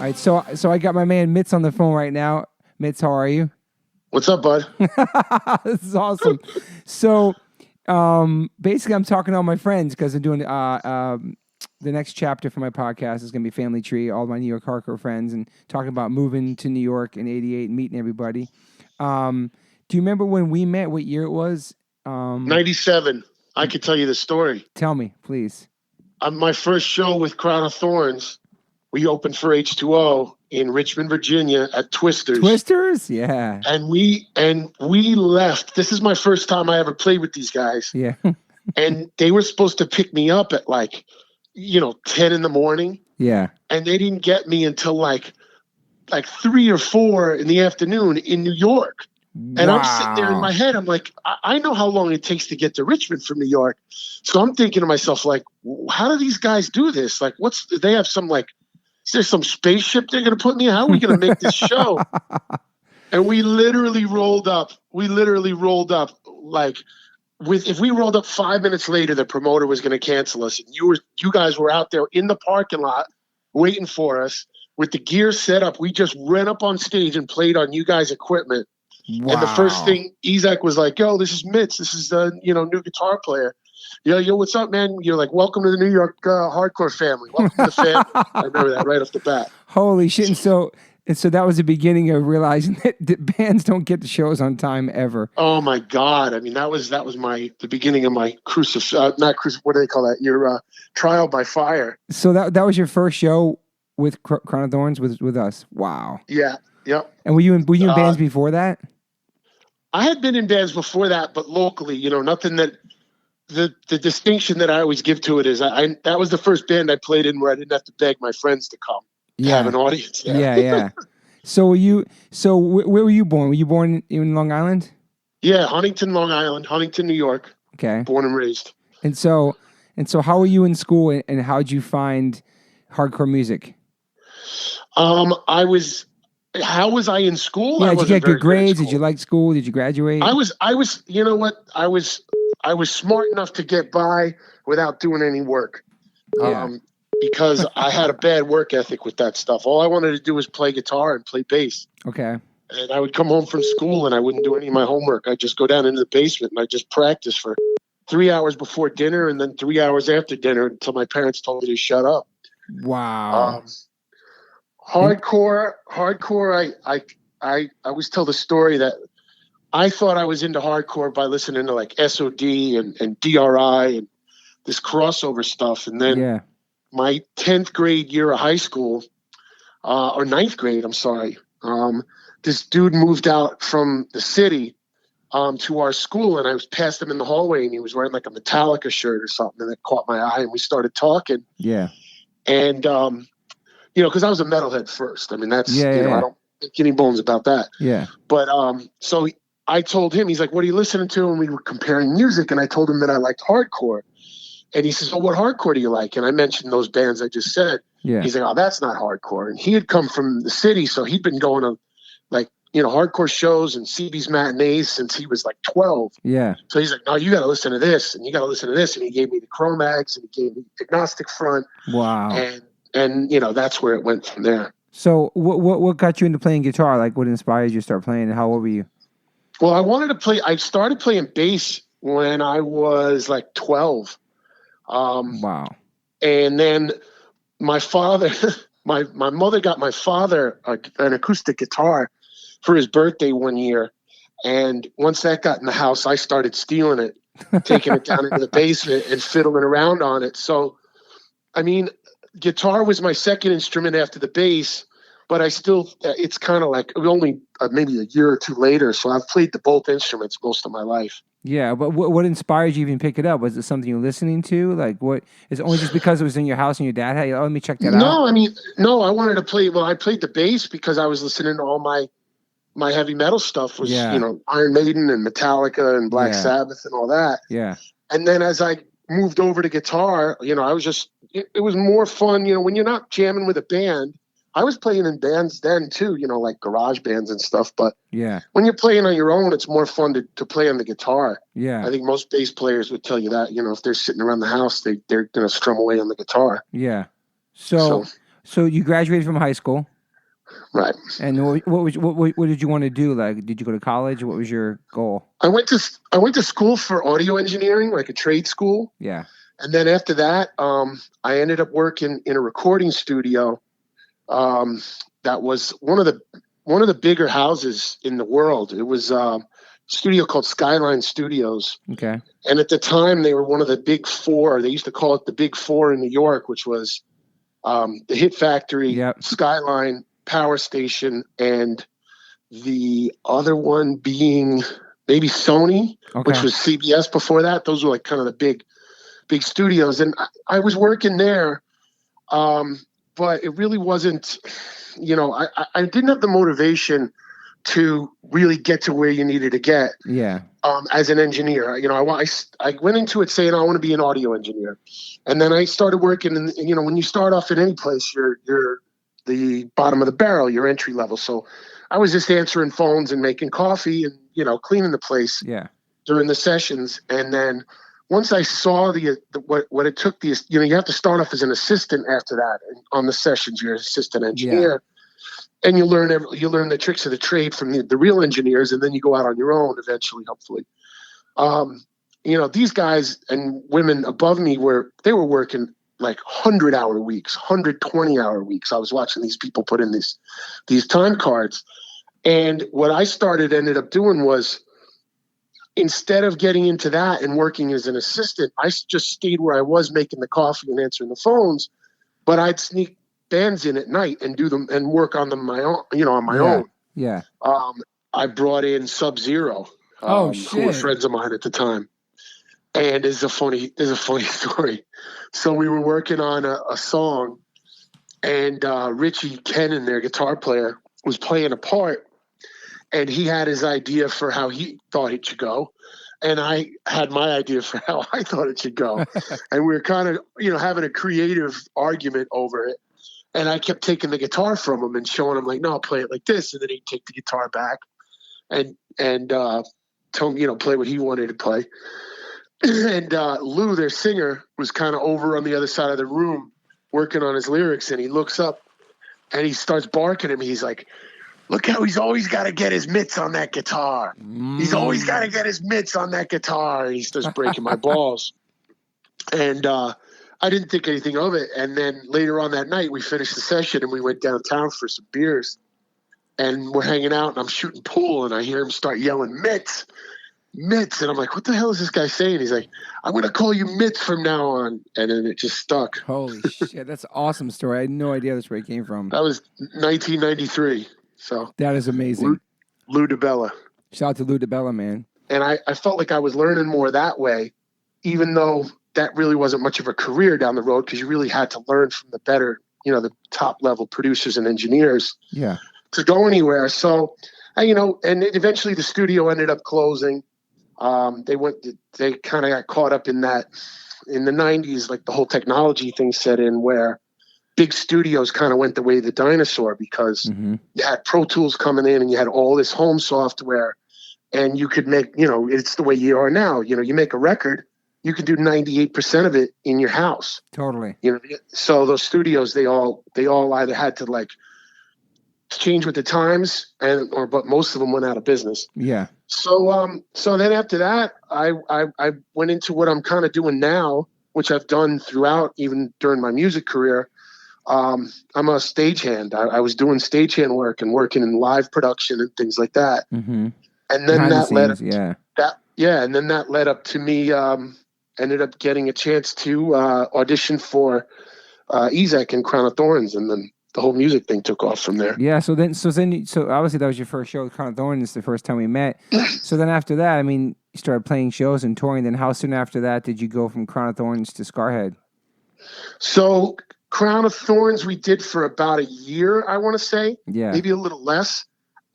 right, so I got my man Mitz on the phone right now. Mitz, how are you? What's up, bud? This is awesome. So, basically, I'm talking to all my friends because I'm doing the next chapter for my podcast is going to be Family Tree, all my New York hardcore friends, and talking about moving to New York in '88 and meeting everybody. Do you remember when we met? What year it was? 97. I could tell you the story. Tell me, please. My first show with Crown of Thorns, we opened for H2O in Richmond, Virginia at Twisters. Twisters? Yeah. And we left. This is my first time I ever played with these guys. Yeah. And they were supposed to pick me up at 10 in the morning. Yeah. And they didn't get me until like 3 or 4 in the afternoon in New York. And wow. I'm sitting there in my head. I'm like, I know how long it takes to get to Richmond from New York. So I'm thinking to myself, like, how do these guys do this? Like, they have some is there some spaceship they're going to put me in? How are we going to make this show? And we literally rolled up. If we rolled up 5 minutes later, the promoter was going to cancel us. And you guys were out there in the parking lot waiting for us with the gear set up. We just ran up on stage and played on you guys' equipment. Wow. And the first thing Isaac was like, yo, this is Mitz. This is the new guitar player. Yo, what's up, man? You're like, welcome to the New York hardcore family. Welcome to the family. I remember that right off the bat. Holy shit. And so that was the beginning of realizing that bands don't get the shows on time ever. Oh my God. I mean, that was the beginning of my what do they call that? Your trial by fire. So that was your first show with Crown of Thorns with us. Wow. Yeah. Yep. And were you in bands before that? I had been in bands before that, but locally, nothing that the distinction that I always give to it is that was the first band I played in where I didn't have to beg my friends to come to have an audience there. Yeah. So where were you born? Were you born in Long Island? Yeah, Huntington, Long Island, Huntington, New York. Okay. Born and raised. And so how were you in school and how'd you find hardcore music? How was I in school? Yeah, did you get good grades? Did you like school? Did you graduate? I was, you know what? I was smart enough to get by without doing any work. Yeah. Because I had a bad work ethic with that stuff. All I wanted to do was play guitar and play bass. Okay. And I would come home from school and I wouldn't do any of my homework. I'd just go down into the basement and I'd just practice for 3 hours before dinner and then 3 hours after dinner until my parents told me to shut up. Wow. Hardcore. I always tell the story that I thought I was into hardcore by listening to like SOD and DRI and this crossover stuff. And then my 10th grade year of high school, or 9th grade, I'm sorry. This dude moved out from the city to our school, and I was past him in the hallway, and he was wearing like a Metallica shirt or something, and it caught my eye, and we started talking. Yeah. And because I was a metalhead first. I mean, that's I don't make any bones about that. Yeah. But so I told him, he's like, "What are you listening to?" And we were comparing music, and I told him that I liked hardcore. And he says, "Oh, what hardcore do you like?" And I mentioned those bands I just said. Yeah. He's like, "Oh, that's not hardcore." And he had come from the city, so he'd been going to hardcore shows and CB's matinees since he was like 12. Yeah. So he's like, "No, you got to listen to this, and you got to listen to this." And he gave me the Cro-Mags, and he gave me Agnostic Front. Wow. And that's where it went from there. So what got you into playing guitar? Like, what inspired you to start playing, and how old were you? Well, I started playing bass when I was like 12. Wow. And then my father, my mother got my father an acoustic guitar for his birthday one year. And once that got in the house, I started stealing it, taking it down into the basement and fiddling around on it. So, I mean, guitar was my second instrument after the bass, but it's kind of like only maybe a year or two later. So I've played both instruments most of my life. Yeah, but what inspired you to even pick it up? Was it something you were listening to? Like, what? Is it only just because it was in your house and your dad had you? Oh, let me check that out. No, I wanted to play. Well, I played the bass because I was listening to all my heavy metal stuff was, Iron Maiden and Metallica and Black Sabbath and all that. Yeah. And then as I moved over to guitar, I was just, it was more fun, when you're not jamming with a band. I was playing in bands then too, like garage bands and stuff. But when you're playing on your own, it's more fun to play on the guitar. Yeah. I think most bass players would tell you that, if they're sitting around the house, they're going to strum away on the guitar. Yeah. So you graduated from high school. Right. And what did you want to do? Like, did you go to college? What was your goal? I went to school for audio engineering, like a trade school. Yeah. And then after that, I ended up working in a recording studio. That was one of the bigger houses in the world. It was a studio called Skyline Studios. Okay. And at the time, they were one of the big four. They used to call it the Big Four in New York, which was the Hit Factory, Yep. Skyline, Power Station, and the other one being maybe Sony, which was CBS before that. Those were like kind of the big studios. And I was working there, but it really wasn't, I didn't have the motivation to really get to where you needed to get. Yeah. As an engineer, I went into it saying I want to be an audio engineer, and then I started working. And when you start off at any place, you're the bottom of the barrel, you're entry level. So I was just answering phones and making coffee and cleaning the place. Yeah. During the sessions, and then once I saw what it took, you have to start off as an assistant after that. And on the sessions, you're an assistant engineer. Yeah. And you learn the tricks of the trade from the real engineers, and then you go out on your own eventually, hopefully. These guys and women above me were working like 100-hour weeks, 120-hour weeks. I was watching these people put in these time cards. And what I ended up doing was, instead of getting into that and working as an assistant, I just stayed where I was, making the coffee and answering the phones, but I'd sneak bands in at night and do them and work on them on my own. Yeah. I brought in Sub-Zero, who were friends of mine at the time. And there's a funny story. So we were working on a song, and Richie Kennan, their guitar player, was playing a part, and he had his idea for how he thought it should go, and I had my idea for how I thought it should go. And we were kind of, having a creative argument over it. And I kept taking the guitar from him and showing him, like, no, I'll play it like this. And then he'd take the guitar back and tell him, play what he wanted to play. And Lou, their singer, was kind of over on the other side of the room working on his lyrics. And he looks up and he starts barking at me. He's like, look how he's always got to get his mitts on that guitar. He's always got to get his mitts on that guitar. And he starts breaking my balls. And I didn't think anything of it. And then later on that night, we finished the session and we went downtown for some beers. And we're hanging out and I'm shooting pool and I hear him start yelling, mitts. Mitts. And I'm like, what the hell is this guy saying? He's like, I'm going to call you Mitts from now on. And then it just stuck. Holy shit. That's an awesome story. I had no idea that's where it came from. That was 1993. So that is amazing. Lou DiBella. Shout out to Lou DiBella, man. And I felt like I was learning more that way, even though that really wasn't much of a career down the road, because you really had to learn from the better, the top level producers and engineers. Yeah. To go anywhere. So, and eventually the studio ended up closing. They kind of got caught up in that in the 90s, like the whole technology thing set in, where big studios kind of went the way of the dinosaur, because you had Pro Tools coming in and you had all this home software, and you could make, it's the way you are now. You make a record, you can do 98% of it in your house. Totally. So those studios, they all either had to like change with the times, but most of them went out of business. Yeah. So then after that, I went into what I'm kind of doing now, which I've done throughout, even during my music career. I'm a stagehand. I was doing stagehand work and working in live production and things like that. Mm-hmm. And then that led up to me, ended up getting a chance to audition for Ezek and Crown of Thorns, and then the whole music thing took off from there. Yeah. So obviously that was your first show with Crown of Thorns, the first time we met. So then after that, I mean, you started playing shows and touring. Then how soon after that did you go from Crown of Thorns to Skarhead? So Crown of Thorns we did for about a year, I want to say. Yeah. Maybe a little less.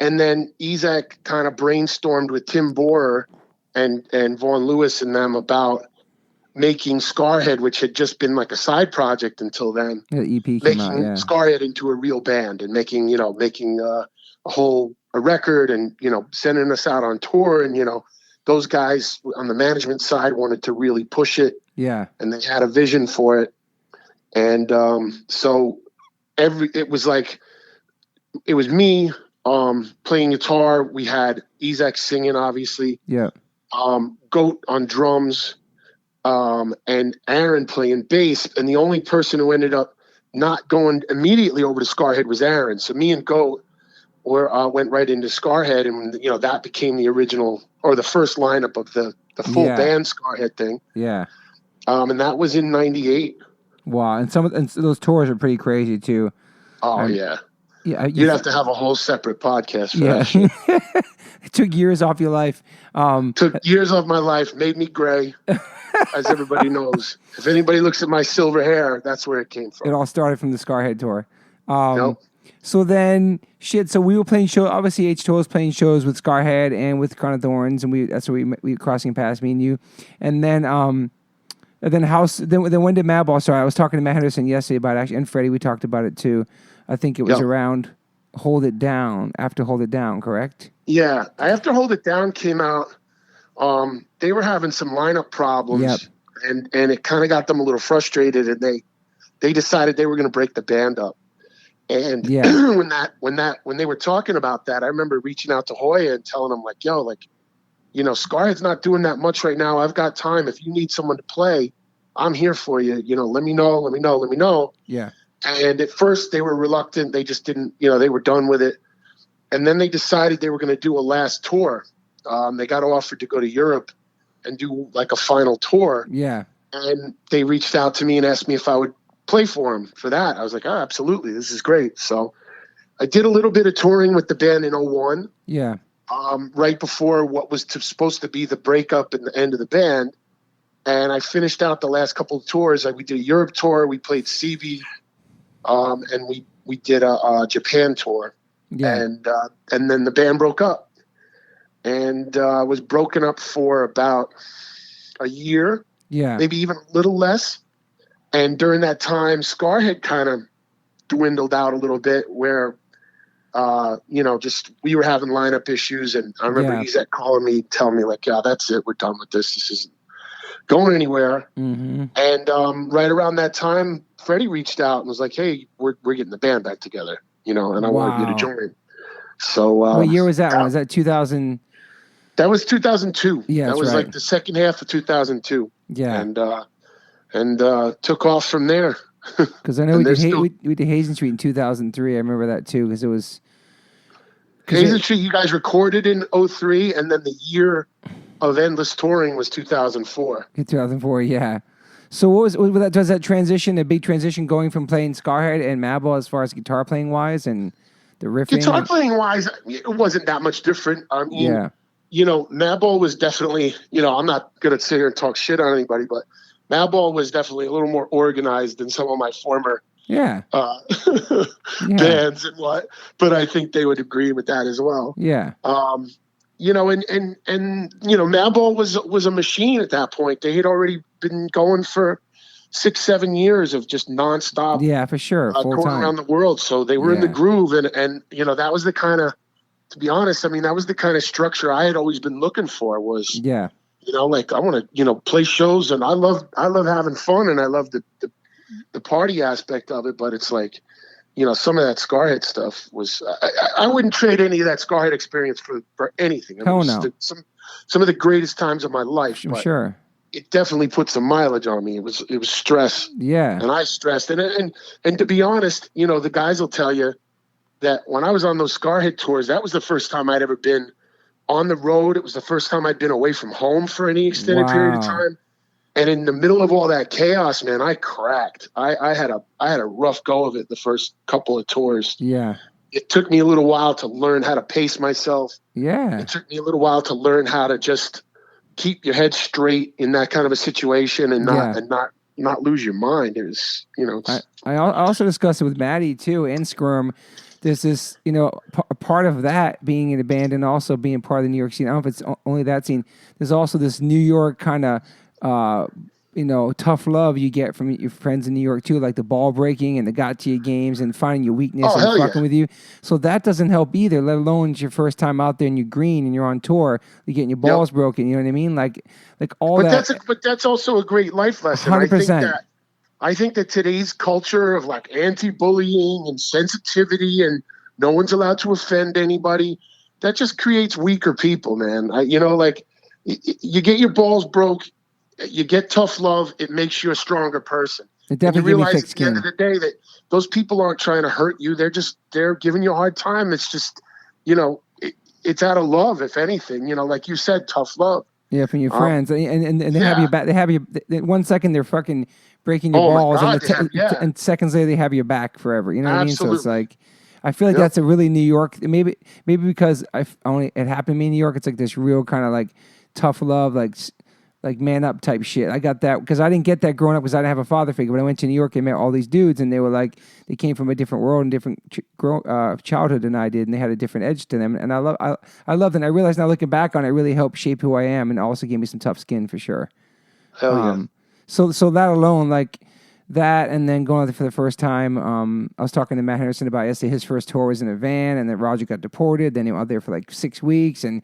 And then Ezek kind of brainstormed with Tim Borer and Vaughn Lewis and them about making Skarhead, which had just been like a side project until then. The EP came making out, yeah. Skarhead into a real band and making a record and, sending us out on tour. And, those guys on the management side wanted to really push it. Yeah. And they had a vision for it. And so it was like it was me playing guitar. We had Ezek singing, obviously. Yeah. Goat on drums, and Aaron playing bass. And the only person who ended up not going immediately over to Skarhead was Aaron. So me and Goat went right into Skarhead, and that became the original or the first lineup of the full band Skarhead thing. Yeah. And that was in '98. Wow, and those tours are pretty crazy too. Oh yeah. Yeah, you'd have to have a whole separate podcast for that shit. It took years off your life. Took years off my life, made me gray, as everybody knows. If anybody looks at my silver hair, that's where it came from. It all started from the Skarhead tour. Nope. So then, so we were playing shows. Obviously, H2O was playing shows with Skarhead and with Crown of Thorns, and that's where we were crossing past, me and you. And then, when did Madball start? I was talking to Matt Henderson yesterday about it, actually, and Freddie. We talked about it too. I think it was around Hold It Down, after Hold It Down, correct? Yeah, after Hold It Down came out, they were having some lineup problems, and it kind of got them a little frustrated, and they decided they were going to break the band up. And when they were talking about that, I remember reaching out to Hoya and telling him like, "Yo, like, Skarhead's not doing that much right now. I've got time. If you need someone to play, I'm here for you. Let me know." Yeah. And at first they were reluctant. They just didn't, they were done with it. And then they decided they were going to do a last tour. They got offered to go to Europe and do like a final tour. Yeah. And they reached out to me and asked me if I would play for them for that. I was like, oh, absolutely. This is great. So I did a little bit of touring with the band in 2001. Yeah. Right before what was supposed to be the breakup and the end of the band. And I finished out the last couple of tours. We did a Europe tour. We played CB. And we did a Japan tour, and then the band broke up, and was broken up for about a year, maybe even a little less. And during that time, Skarhead kind of dwindled out a little bit, where just we were having lineup issues, and I remember Ezek calling me, telling me like, "Yeah, that's it, we're done with this. This isn't going anywhere." Mm-hmm. And right around that time, Freddie reached out and was like, "Hey, we're getting the band back together, and I want you to join." So what year was that one? Was that 2000? That was 2002. Yeah, that was like the second half of 2002. Yeah, and took off from there. Because I know we did Hazen Street in 2003. I remember that too, because it was Hazen Street. You guys recorded in 2003, and then the year of endless touring was 2004. 2004, yeah. So was that transition, a big transition going from playing Skarhead and Madball as far as guitar playing wise and the riffing? Guitar playing wise, it wasn't that much different. I mean, Madball was definitely, I'm not going to sit here and talk shit on anybody, but Madball was definitely a little more organized than some of my former bands and what, but I think they would agree with that as well. Yeah. And Madball was a machine at that point. They had already been going for 6-7 years of just nonstop. Yeah, for sure. Full touring time around the world. So they were in the groove, and that was the kind of, to be honest, I mean, that was the kind of structure I had always been looking for. Was like I want to play shows, and I love having fun, and I love the party aspect of it. But it's like, some of that Skarhead stuff was, I wouldn't trade any of that Skarhead experience for anything. Hell no. Some of the greatest times of my life. I'm sure. It definitely put some mileage on me. It was stress. Yeah. And I stressed. And to be honest, the guys will tell you that when I was on those Skarhead tours, that was the first time I'd ever been on the road. It was the first time I'd been away from home for any extended period of time. And in the middle of all that chaos, man, I cracked. I had a rough go of it the first couple of tours. Yeah. It took me a little while to learn how to pace myself. Yeah. It took me a little while to learn how to just keep your head straight in that kind of a situation and not lose your mind. It was, I also discussed it with Maddie too and Skirm. There's this, part of that being in a band and also being part of the New York scene. I don't know if it's only that scene. There's also this New York kind of, tough love you get from your friends in New York too, like the ball breaking and the got to you games and finding your weakness and fucking with you. So that doesn't help either, let alone it's your first time out there and you're green and you're on tour, you're getting your balls broken, you know what I mean? Like all that. But that's also a great life lesson. 100%. I think that today's culture of like anti-bullying and sensitivity and No one's allowed to offend anybody. That just creates weaker people, man. You get your balls broke, you get tough love, it makes you a stronger person. It definitely and you gives me realize thick at the end skin. of the day that those people aren't trying to hurt you. They're giving you a hard time. It's just, it's out of love, if anything. Like you said, tough love. Yeah, from your friends, and they have you back. They have you. 1 second they're fucking breaking your balls, my God, and seconds later they have you back forever. You know what I mean? So it's Absolutely. like, I feel like that's a really New York. Maybe because it happened to me in New York. It's like this real kind of like tough love, like man up type shit. I got that because I didn't get that growing up because I didn't have a father figure. When I went to New York, I met all these dudes, and they were like, they came from a different world and different childhood than I did, and they had a different edge to them. And I loved it. And I realized now looking back on it, really helped shape who I am, and also gave me some tough skin for sure. Hell yeah. So that alone, like that, and then going out there for the first time, I was talking to Matt Henderson about yesterday. His first tour was in a van, and then Roger got deported. Then he went out there for like 6 weeks and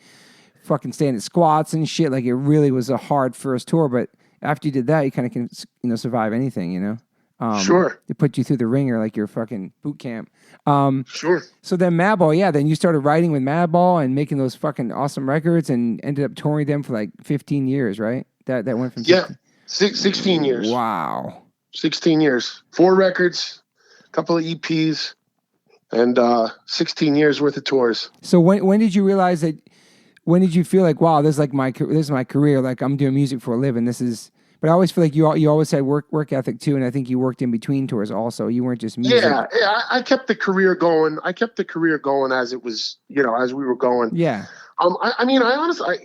fucking staying at squats and shit. Like it really was a hard first tour, but after you did that, you kind of can survive anything. Sure. They put you through the ringer like your fucking boot camp. Sure. So then Madball, then you started writing with Madball and making those fucking awesome records and ended up touring them for like 15 years, right? That went from 16 years. Wow. 16 years. 4 records, a couple of EPs, and 16 years worth of tours. So when did you realize that? When did you feel like, wow, this is my career? Like I'm doing music for a living. But I always feel like you always had work ethic too, and I think you worked in between tours also. You weren't just music. Yeah, I kept the career going. I kept the career going as it was, as we were going. Yeah. I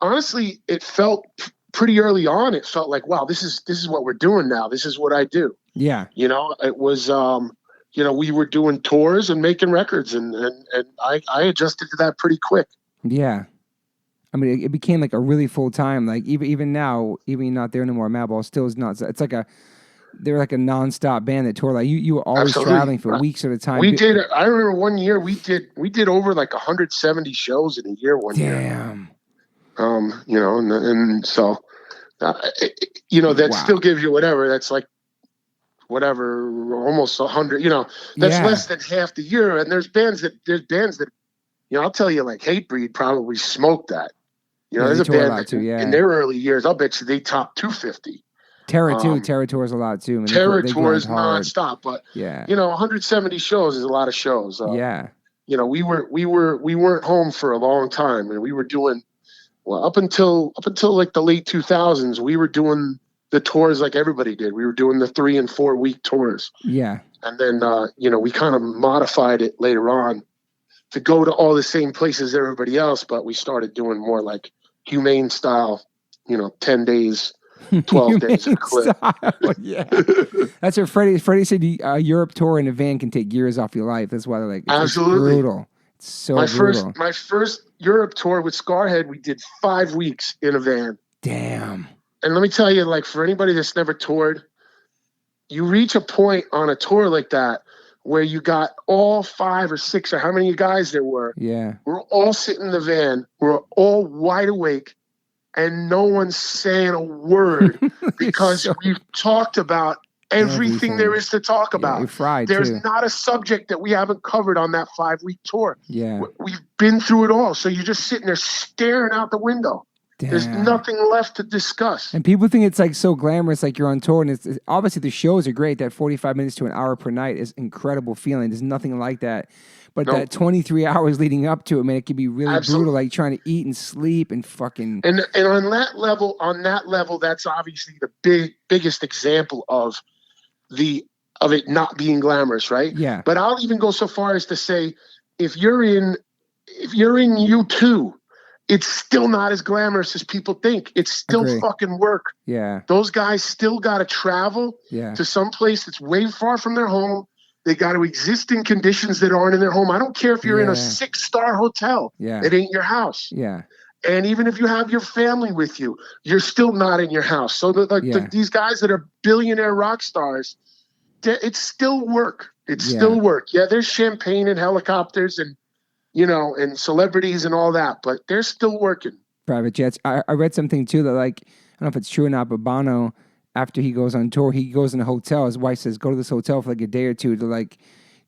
honestly, it felt pretty early on. It felt like, wow, this is what we're doing now. This is what I do. Yeah. It was, we were doing tours and making records, and I adjusted to that pretty quick. Yeah. I mean, it became like a really full time. Like even now, even you're not there anymore. Madball still is not. It's like they're like a nonstop band that tour. Like you were always traveling for weeks at a time. We did. I remember one year we did over like 170 shows in a year. Year. Damn. And so, that still gives you whatever. That's like whatever, almost 100. That's less than half the year. And there's bands that. I'll tell you, like Hatebreed probably smoked that. There's a band that in their early years, I'll bet you they topped 250. Terror too. Terror tours a lot too. I mean, Terror tours nonstop, but 170 shows is a lot of shows. We weren't home for a long time, and we were doing up until like the late 2000s. We were doing the tours like everybody did. We were doing the 3 and 4 week tours. Yeah, and then we kind of modified it later on to go to all the same places as everybody else, but we started doing more like humane style, 10 days, 12 days of clip. Yeah. That's what Freddie said. A Europe tour in a van can take years off your life. That's why they're like, absolutely brutal. It's so brutal. My first Europe tour with Skarhead, we did 5 weeks in a van. Damn. And let me tell you, like for anybody that's never toured, you reach a point on a tour like that where you got all 5 or 6 or how many guys there were. Yeah. We're all sitting in the van. We're all wide awake, and no one's saying a word because we've talked about everything there is to talk about. We're fried There's too. not a subject that we haven't covered on that 5-week tour. Yeah. We've been through it all. So you're just sitting there staring out the window. Damn. There's nothing left to discuss. And people think it's like so glamorous, like you're on tour, and it's obviously the shows are great. That 45 minutes to an hour per night is incredible feeling. There's nothing like that. But that 23 hours leading up to it, man, it can be really brutal. Like trying to eat and sleep and fucking. And on that level, that's obviously the biggest example of it not being glamorous, right? Yeah. But I'll even go so far as to say, if you're in U2, it's still not as glamorous as people think. It's still fucking work. Yeah. Those guys still got to travel to some place that's way far from their home. They got to exist in conditions that aren't in their home. I don't care if you're in a 6-star hotel. Yeah. It ain't your house. Yeah. And even if you have your family with you, you're still not in your house. So these guys that are billionaire rock stars, it's still work. It's still work. Yeah, there's champagne and helicopters and and celebrities and all that, but they're still working. Private jets. I read something too that like, I don't know if it's true or not, but Bono, after he goes on tour, he goes in a hotel. His wife says, go to this hotel for like a day or two to like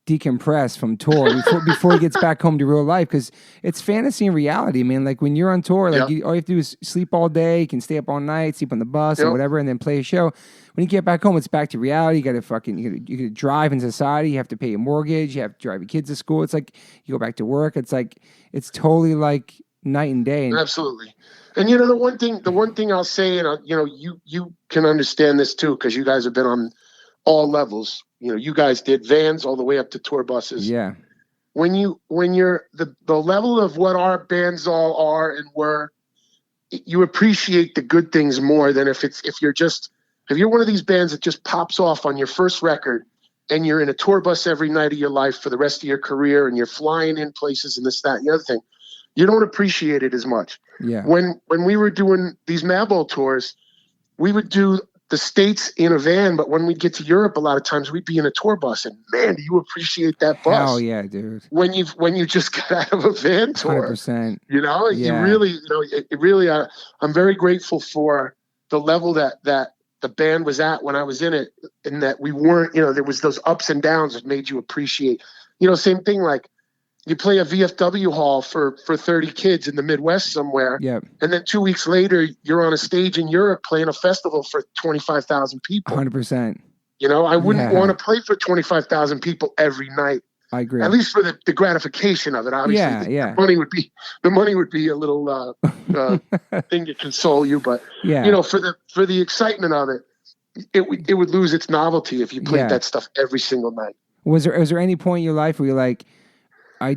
decompress from tour before he gets back home to real life, because it's fantasy and reality, man. Like when you're on tour, like all you have to do is sleep all day, you can stay up all night, sleep on the bus and whatever, and then play a show. When you get back home, it's back to reality. You got to you got to drive in society. You have to pay your mortgage. You have to drive your kids to school. It's like you go back to work. It's like it's totally like night and day. Absolutely. And the one thing I'll say, and you can understand this too, because you guys have been on all levels. You guys did vans all the way up to tour buses. Yeah. When you're the level of what our bands all are and were, you appreciate the good things more than if you're one of these bands that just pops off on your first record and you're in a tour bus every night of your life for the rest of your career and you're flying in places and this, that, and the other thing. You don't appreciate it as much. Yeah. When we were doing these Madball tours, we would do the States in a van, but when we'd get to Europe, a lot of times we'd be in a tour bus, and man, do you appreciate that bus? Hell yeah, dude. When you just got out of a van tour, 100%. you really, I'm very grateful for the level that the band was at when I was in it, and that we weren't, there was those ups and downs that made you appreciate, same thing, like you play a VFW hall for 30 kids in the Midwest somewhere. Yep. And then 2 weeks later, you're on a stage in Europe playing a festival for 25,000 people. 100%. I wouldn't want to play for 25,000 people every night. I agree. At least for the gratification of it. Obviously, the money would be a little thing to console you. But, for the excitement of it, it would lose its novelty if you played that stuff every single night. Was there any point in your life where you're like, I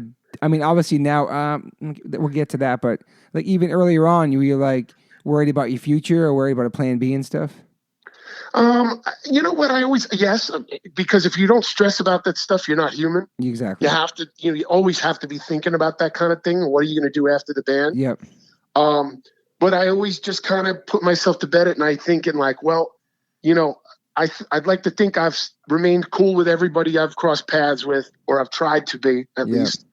mean, obviously now we'll get to that, but like even earlier on, you were like worried about your future or worried about a plan B and stuff? You know what? Yes, because if you don't stress about that stuff, you're not human. Exactly. You have to, you always have to be thinking about that kind of thing. What are you going to do after the band? Yep. But I always just kind of put myself to bed at night thinking like, well, I'd like to think I've remained cool with everybody I've crossed paths with, or I've tried to be at least.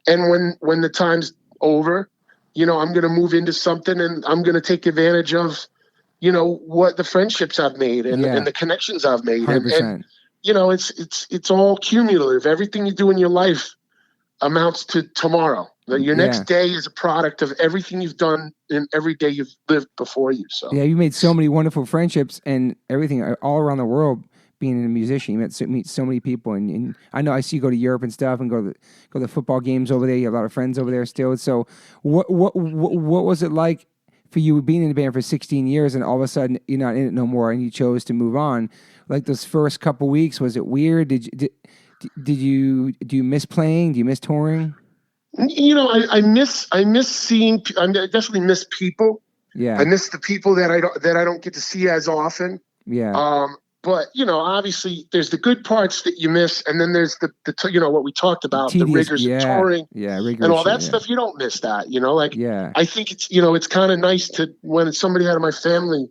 And when the time's over, I'm going to move into something and I'm going to take advantage of, what the friendships I've made and the connections I've made. 100%. And it's all cumulative. Everything you do in your life amounts to tomorrow. Your next day is a product of everything you've done in every day you've lived before you. So you made so many wonderful friendships and everything all around the world. Being a musician, you meet so many people, and I know I see you go to Europe and stuff, and go to the football games over there. You have a lot of friends over there still. So what was it like for you being in the band for 16 years, and all of a sudden you're not in it no more, and you chose to move on? Like those first couple weeks, was it weird? Do you miss playing? Do you miss touring? I miss seeing. I definitely miss people. Yeah, I miss the people that I don't get to see as often. Yeah. But obviously, there's the good parts that you miss, and then there's the what we talked about, the rigors of touring, and all that stuff. You don't miss that, I think it's it's kind of nice to when somebody out of my family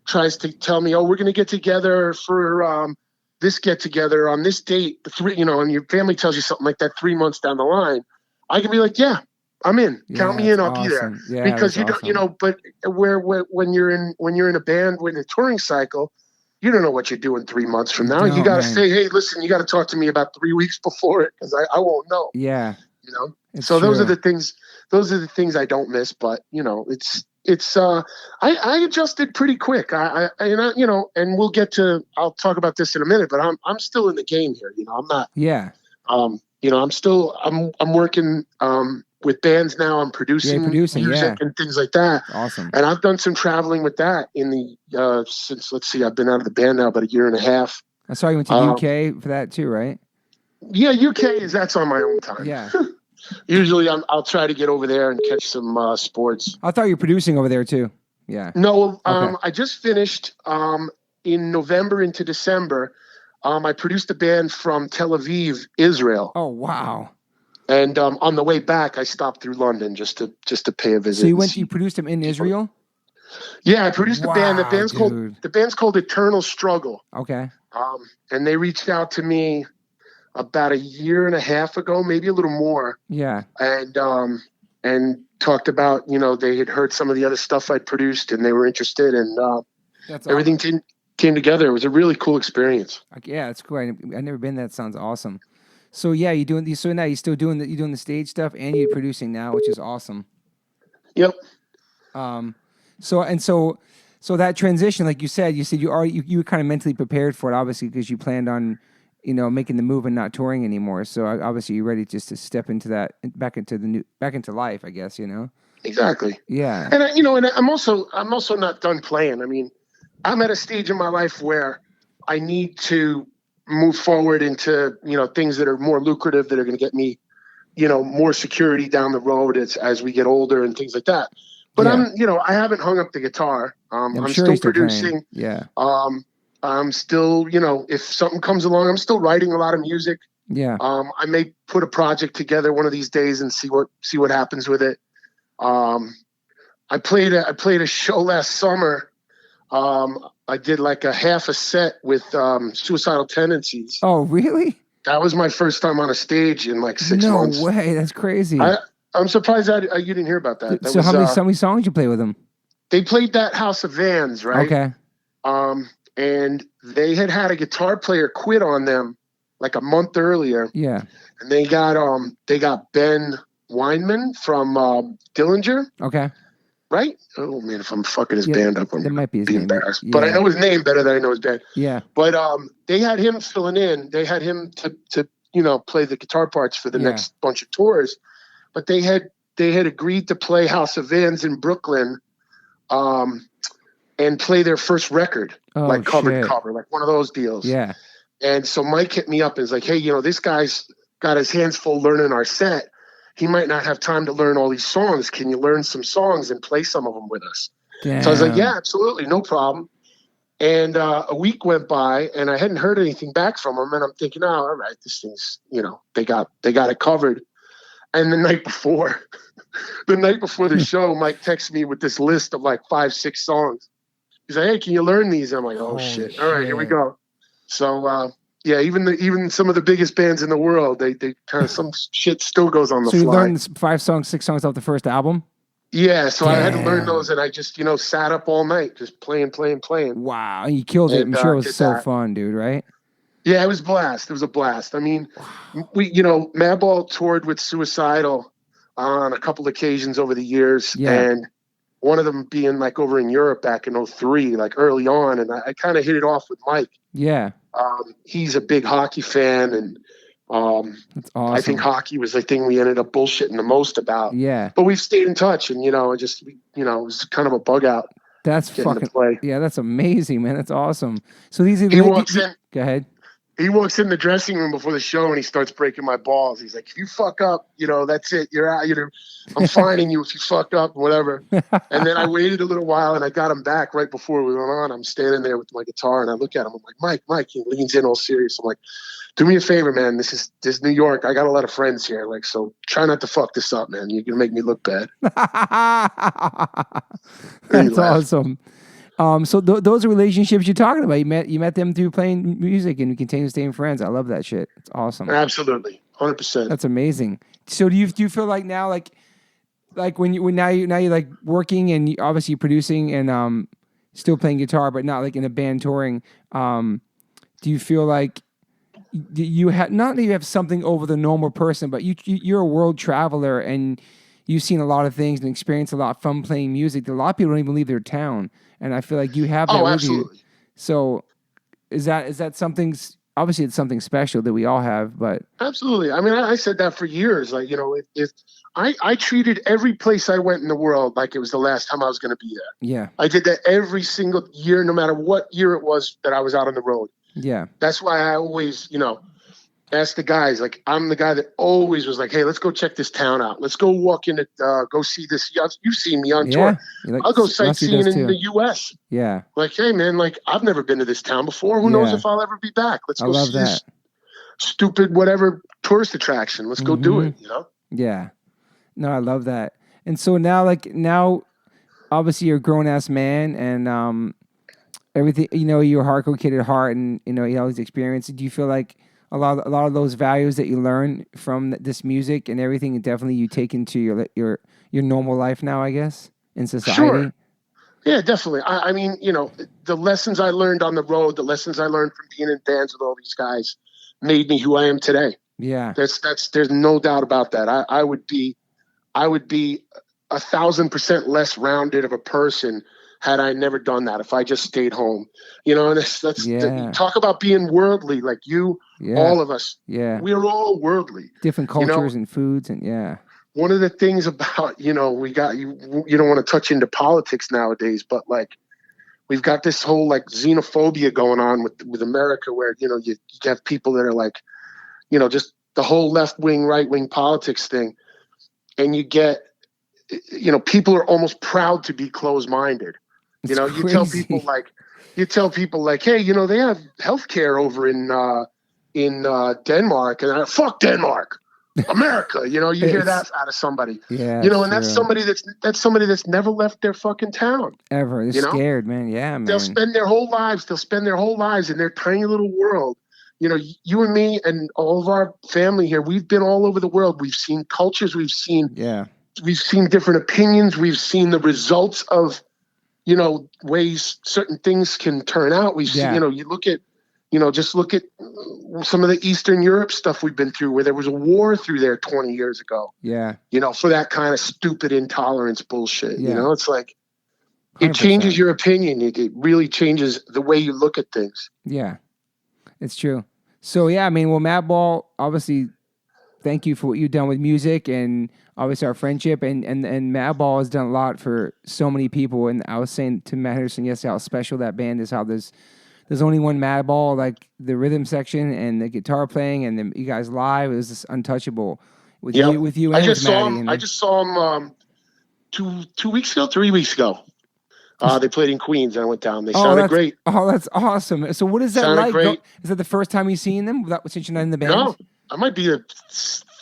tries to tell me, oh, we're going to get together for this get together on this date, and your family tells you something like that 3 months down the line. I can be like, yeah, I'm in. Count me in. I'll be there. Yeah, because you don't, but when you're in a band with a touring cycle, you don't know what you're doing 3 months from now. You got to say, hey, listen, you got to talk to me about 3 weeks before it because I won't know. Yeah. So true. Those are the things I don't miss. But I adjusted pretty quick. And we'll get to. I'll talk about this in a minute. But I'm still in the game here. I'm not. Yeah. I'm working with bands now. I'm producing music and things like that. Awesome. And I've done some traveling with that in the since I've been out of the band now about a year and a half. I saw you went to UK for that too, right? Yeah, UK that's on my own time. Yeah. Usually I'll try to get over there and catch some sports. I thought you were producing over there too. Yeah. No, I just finished in November into December. I produced a band from Tel Aviv, Israel. Oh wow. And on the way back, I stopped through London just to pay a visit. So you produced them in Israel? Yeah, I produced the band. The band's called Eternal Struggle. Okay. And they reached out to me about a year and a half ago, maybe a little more. Yeah. And talked about they had heard some of the other stuff I'd produced and they were interested, and everything came together. It was a really cool experience. Yeah, it's cool. I've never been. That sounds awesome. So yeah, you're doing these. So now you're still doing you're doing the stage stuff and you're producing now, which is awesome. Yep. So that transition, like you said you were kind of mentally prepared for it, obviously, because you planned on, making the move and not touring anymore. So obviously you're ready just to step into that back into life, I guess. Exactly. Yeah. And and I'm also not done playing. I mean, I'm at a stage in my life where I need to move forward into, things that are more lucrative, that are going to get me, more security down the road as we get older and things like that. But yeah. I haven't hung up the guitar. I'm sure still you're still producing. playing. Yeah. I'm still, if something comes along, I'm still writing a lot of music. Yeah. I may put a project together one of these days and see what happens with it. I played a show last summer. I did like a half a set with Suicidal Tendencies. Oh, really? That was my first time on a stage in like 6 months. No way, that's crazy. I'm surprised you didn't hear about that. So how many songs you play with them? They played that House of Vans, right? Okay. And they had a guitar player quit on them like a month earlier. Yeah. And they got Ben Weinman from Dillinger. Okay. Right? Oh man, if I'm fucking his band up, I'm might be his name. Embarrassed. Yeah. But I know his name better than I know his band. Yeah. But they had him filling in. They had him to play the guitar parts for the next bunch of tours. But they had agreed to play House of Vans in Brooklyn, and play their first record, like cover to cover, like one of those deals. Yeah. And so Mike hit me up and was like, "Hey, this guy's got his hands full learning our set. He might not have time to learn all these songs. Can you learn some songs and play some of them with us?" Damn. So I was like, "Yeah, absolutely, no problem." And a week went by, and I hadn't heard anything back from him. And I'm thinking, "Oh, all right, this thing's, they got it covered." And the night before the show, Mike texts me with this list of like 5-6 songs. He's like, "Hey, can you learn these?" I'm like, "Oh shit! All right, here we go." So. Yeah, even some of the biggest bands in the world, they kind of, some shit still goes on the fly. So you learned 6 songs off the first album? Yeah, so I had to learn those, and I just, sat up all night just playing. Wow, you killed it. I'm sure it was so fun, dude, right? Yeah, it was a blast. It was a blast. I mean, Madball toured with Suicidal on a couple occasions over the years, and one of them being like over in Europe back in 2003, like early on, and I kind of hit it off with Mike. Yeah. He's a big hockey fan, and that's awesome. I think hockey was the thing we ended up bullshitting the most about. Yeah. But we've stayed in touch, and it was kind of a bug out. That's fucking play. Yeah, that's amazing, man. That's awesome. So these are Go ahead. He walks in the dressing room before the show and he starts breaking my balls. He's like, "If you fuck up, that's it. You're out. I'm fining you if you fuck up, whatever." And then I waited a little while and I got him back right before we went on. I'm standing there with my guitar and I look at him. I'm like, Mike. He leans in all serious. I'm like, "Do me a favor, man. This is New York. I got a lot of friends here. Like, so try not to fuck this up, man. You're gonna make me look bad." That's awesome. So those are relationships you're talking about. You met them through playing music, and you continue staying friends. I love that shit. It's awesome. Absolutely, 100%. That's amazing. So do you feel like now, like when you're like working and obviously producing and still playing guitar, but not like in a band touring? Do you feel like you have not that you have something over the normal person, but you're a world traveler and you've seen a lot of things and experienced a lot from playing music. A lot of people don't even leave their town. And I feel like you have that with absolutely. you. So is that something? Obviously, it's something special that we all have. But absolutely, I mean, I said that for years. Like, if I treated every place I went in the world like it was the last time I was going to be there. Yeah, I did that every single year, no matter what year it was that I was out on the road. Yeah, that's why I always, ask the guys. Like, I'm the guy that always was like, "Hey, let's go check this town out. Let's go walk in it. Go see this. You've seen me on tour. I'll go sightseeing in the U.S. Yeah. Like, hey, man, like, I've never been to this town before. Who knows if I'll ever be back? Let's go see this stupid whatever tourist attraction. Let's go do it, Yeah. No, I love that. And so now, obviously you're a grown-ass man and everything, you're a hardcore kid at heart and, you have all these experiences. Do you feel like a lot of those values that you learn from this music and everything, definitely you take into your normal life now, I guess, in society? Sure. Yeah, definitely. I mean, the lessons I learned on the road, the lessons I learned from being in bands with all these guys made me who I am today. Yeah. There's no doubt about that. I would be 1,000% less rounded of a person had I never done that. If I just stayed home, and you talk about being worldly, like all of us, we're all worldly. Different cultures and foods and One of the things about, we got you don't want to touch into politics nowadays, but like we've got this whole like xenophobia going on with America where, you have people that are like, just the whole left wing, right wing politics thing. And you get, people are almost proud to be closed minded. You tell people like, hey, they have healthcare over in Denmark, and fuck Denmark, America. You hear that out of somebody. Yeah. And that's somebody that's never left their fucking town ever. They're scared, man. Yeah, man. They'll spend their whole lives in their tiny little world. You and me and all of our family here, we've been all over the world. We've seen cultures. We've seen different opinions. We've seen the results of, ways certain things can turn out. We've seen, you look at, just look at some of the Eastern Europe stuff we've been through where there was a war through there 20 years ago. Yeah. For that kind of stupid intolerance bullshit. Yeah. It's like, it 100%. Changes your opinion. It really changes the way you look at things. Yeah, it's true. So, yeah, I mean, well, Madball, obviously, thank you for what you've done with music and obviously our friendship. And Madball has done a lot for so many people. And I was saying to Matt Henderson yesterday how special that band is, how there's only one Madball, like the rhythm section and the guitar playing, and then you guys live. It was just untouchable with you and I just saw him 2 weeks ago, 3 weeks ago. They played in Queens, and I went down. They sounded great. Oh, that's awesome. So what is that like? Great. Is that the first time you've seen them since you're not in the band? No, I might be the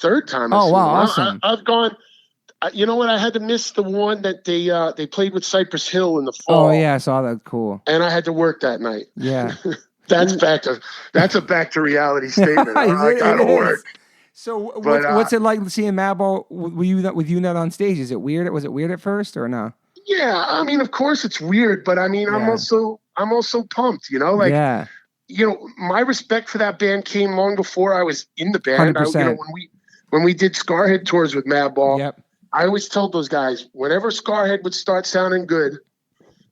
third time. Oh, wow, awesome. I've gone. You know what? I had to miss the one that they played with Cypress Hill in the fall. Oh, yeah, I saw that. Cool. And I had to work that night. Yeah. That's a back to reality statement. I gotta work. So what's it like seeing Madball with you not on stage? Is it weird? Was it weird at first or no? Yeah, I mean, of course it's weird, but I mean, I'm also pumped, my respect for that band came long before I was in the band. 100%. When we did Skarhead tours with Madball, yep. I always told those guys, whenever Skarhead would start sounding good,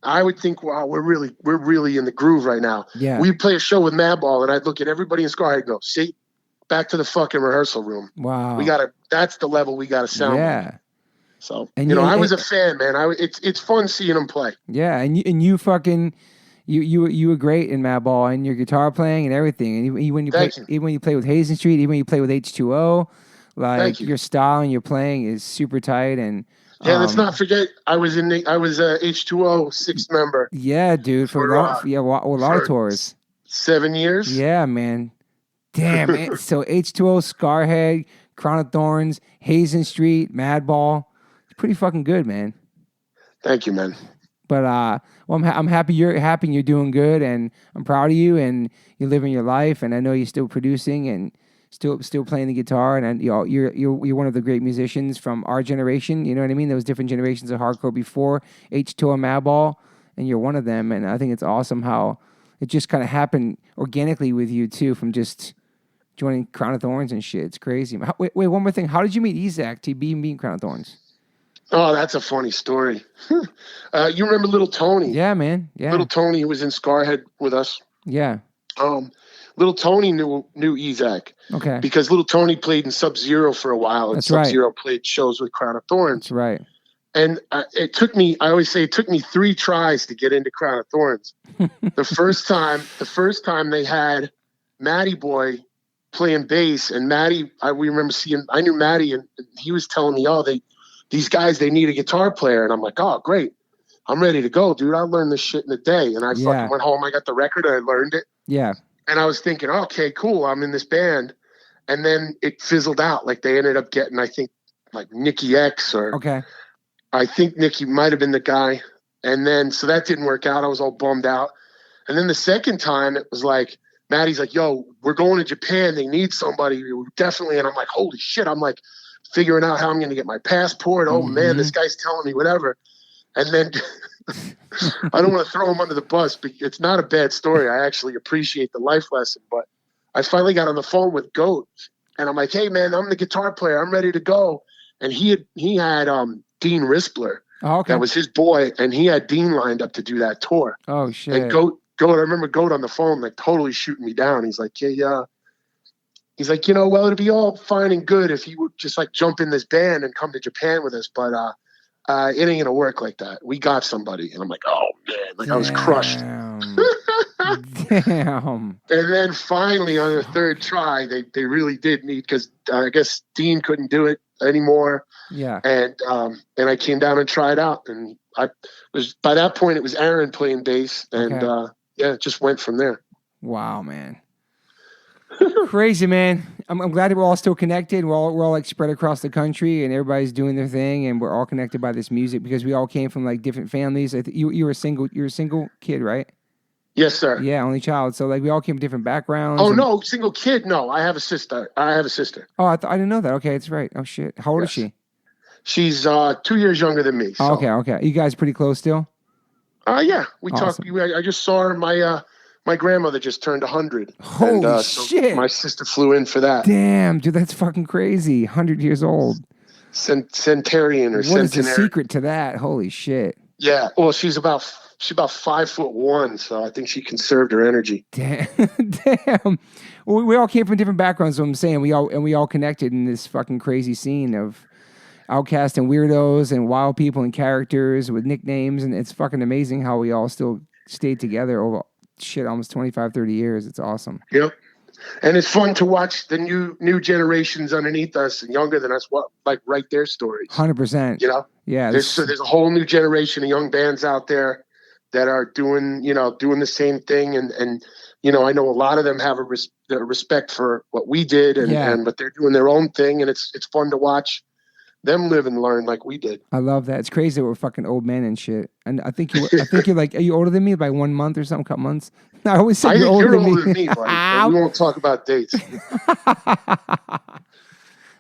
I would think, wow, we're really in the groove right now. Yeah. We'd play a show with Madball, and I'd look at everybody in Skarhead and go, see, back to the fucking rehearsal room. Wow. That's the level we gotta sound. Yeah. Like. So, I was a fan, man. It's fun seeing them play. Yeah, and you fucking you were great in Madball and your guitar playing and everything. And even when you play with Hazen Street, even when you play with H2O, like your style and your playing is super tight. And let's not forget I was H2O sixth member. Yeah, dude, for a lot of tours. 7 years. Yeah, man. Damn. So H2O, Skarhead, Crown of Thorns, Hazen Street, Madball. Pretty fucking good, man. Thank you, man. But I'm happy you're happy and you're doing good, and I'm proud of you, and you're living your life, and I know you're still producing and still playing the guitar, and you're one of the great musicians from our generation. You know what I mean? There was different generations of hardcore before H2O and Madball, and you're one of them. And I think it's awesome how it just kind of happened organically with you too, from just joining Crown of Thorns and shit. It's crazy. Wait, one more thing. How did you meet Ezak to be in Crown of Thorns? Oh, that's a funny story. You remember Little Tony? Yeah, man. Yeah. Little Tony, who was in Skarhead with us. Yeah. Little Tony knew Ezak. Okay. Because Little Tony played in Sub-Zero for a while, and Sub-Zero played shows with Crown of Thorns. That's right. And it took me 3 tries to get into Crown of Thorns. The first time they had Matty Boy playing bass, and Matty, I knew Matty, and he was telling me, these guys, they need a guitar player. And I'm like, oh, great. I'm ready to go, dude. I'll learn this shit in a day. And I fucking went home. I got the record and I learned it. Yeah. And I was thinking, okay, cool. I'm in this band. And then it fizzled out. Like they ended up getting, I think, like Nicky X okay. I think Nicky might have been the guy. And then, so that didn't work out. I was all bummed out. And then the second time it was like, Matty's like, yo, we're going to Japan. They need somebody. Definitely. And I'm like, holy shit. I'm like, figuring out how I'm going to get my passport. Oh, man, this guy's telling me whatever. And then I don't want to throw him under the bus, but it's not a bad story. I actually appreciate the life lesson. But I finally got on the phone with Goat, And I'm like, hey man, I'm the guitar player. I'm ready to go. And he had Dean Rispler. Oh, okay. That was his boy, and he had Dean lined up to do that tour. Oh shit. And Goat, I remember Goat on the phone, like totally shooting me down. He's like, yeah. He's like, well, it'd be all fine and good if you would just like jump in this band and come to Japan with us, but it ain't gonna work like that. We got somebody. And I'm like, oh man, like I was crushed. Damn. And then finally on the third try, they really did need, because I guess Dean couldn't do it anymore. Yeah. And I came down and tried out, and I was, by that point it was Aaron playing bass, and it just went from there. Wow, man. Crazy, man. I'm glad that we're all still connected. We're all like spread across the country, and everybody's doing their thing, and we're all connected by this music because we all came from like different families. You were a single kid, right? Yes, sir. Yeah, only child. So like we all came from different backgrounds. Oh no, single kid. No, I have a sister. Oh, I didn't know that. Okay, that's right. Oh shit. How old is she? She's 2 years younger than me. So. Oh, okay. You guys pretty close still? Yeah, we talked. I just saw her. My grandmother just turned 100. Holy shit! So my sister flew in for that. Damn, dude, that's fucking crazy. 100 years old. Centenarian or what centenarian. What is the secret to that? Holy shit! Yeah, well, she's about 5'1", so I think she conserved her energy. Damn. Well, we all came from different backgrounds. So I'm saying we all connected in this fucking crazy scene of outcasts and weirdos and wild people and characters with nicknames, and it's fucking amazing how we all still stayed together over almost 25, 30 years. It's awesome. Yep. And it's fun to watch the new generations underneath us and younger than us write their stories. 100%. Yeah. There's a whole new generation of young bands out there that are doing the same thing, and I know a lot of them have a respect for what we did, but they're doing their own thing, and it's fun to watch them live and learn like we did. I love that. It's crazy that we're fucking old men and shit. And I think you're like, are you older than me by 1 month or something? Couple months? I always say you're older than me, buddy. We won't talk about dates.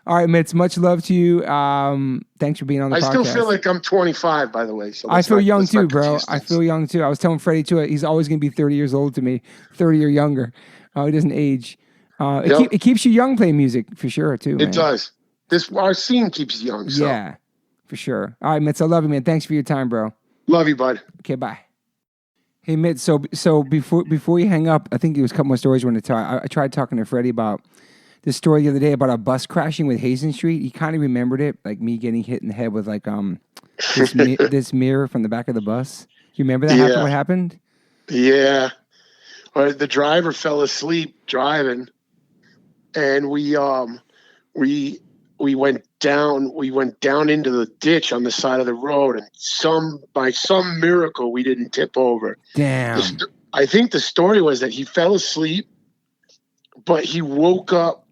All right, Mitz. Much love to you. Thanks for being on the podcast. I still feel like I'm 25, by the way. So I feel young too, bro. I feel young too. I was telling Freddie too. He's always going to be 30 years old to me, 30 or younger. He doesn't age. It keeps you young playing music for sure too. It does. Our scene keeps you young. So. Yeah, for sure. All right, Mitz. I love you, man. Thanks for your time, bro. Love you, bud. Okay, bye. Hey, Mitz. So before you hang up, I think there was a couple more stories I wanted to tell. I tried talking to Freddie about this story the other day about a bus crashing with Hazen Street. He kind of remembered it, like me getting hit in the head with like this mirror from the back of the bus. You remember that? What happened? Yeah. Or the driver fell asleep driving, and we went down into the ditch on the side of the road, and by some miracle we didn't tip over. Damn. I think the story was that he fell asleep, but he woke up.